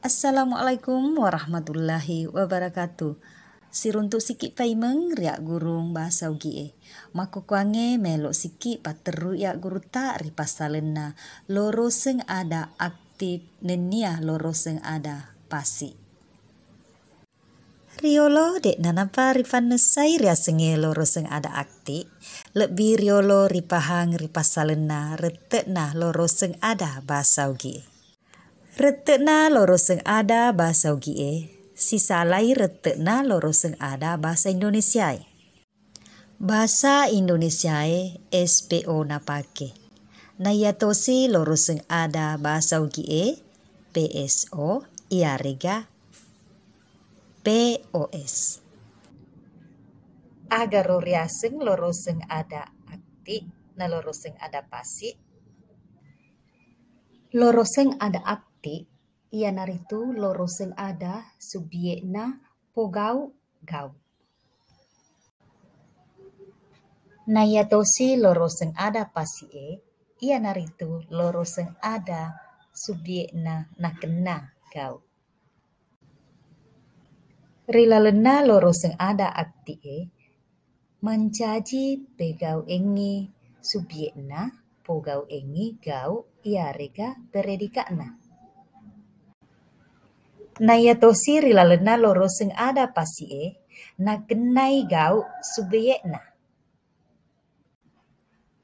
Assalamualaikum warahmatullahi wabarakatuh. Siruntuk sikit paimeng riak gurung bahasa ugie. Mako kuange melok sikit pateru ya guru tak ripasalena. Loro seng ada aktif nenia loro seng ada pasi. Riolo dek nanapa ripanesai ria senge loro seng ada aktif. Lebih riolo ripahang ripasalena retekna loro seng ada bahasa ugie. Retekna loro seng ada bahasa ugie. Sisa lai retekna loro seng ada bahasa Indonesia. Bahasa Indonesia SPO napake. Nayatosi loro seng ada bahasa ugie. PSO iarega POS. Agar riaseng loro seng ada akti na loro seng ada pasi. Loro seng ada akti ia naritu loro seng ada subjek na pogau gau. Nayatosi loro seng ada pasi ia naritu loro seng ada subjek na nakena gau. Rilalena loro seng ada akti mencaji pegau engi subjek na pogau engi gau ia rega predikatna. Nayatosi rilalena loro seng ada pasi na kenai gau subjekna.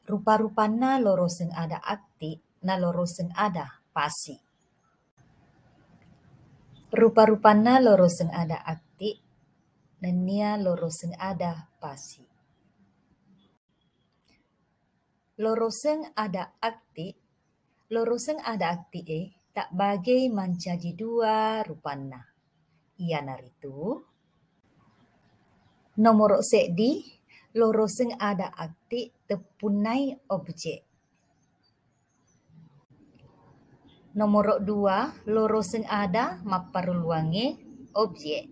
Rupa-rupana loro seng ada akti na loro seng ada pasi. Rupa-rupana loro seng ada akti na nia loro seng ada pasi. Loro seng ada akti tak bagai mencaji dua rupana. Ia naritu nomor sedi loro seng ada akti tepunai objek. Nomor dua loro seng ada maparuluange objek.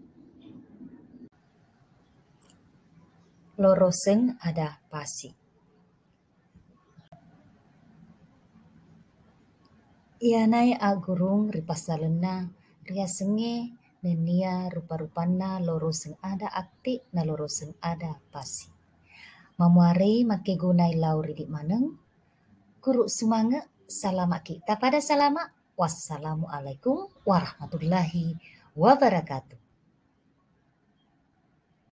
Loro seng ada pasi. Ianai agurung ripasalena ria senge nenia rupa-rupana loro seng ada akti na loro seng ada pasi. Mamuari make gunai lau ridik maneng. Guru semangat salamat kita pada salamat. Wassalamualaikum warahmatullahi wabarakatuh.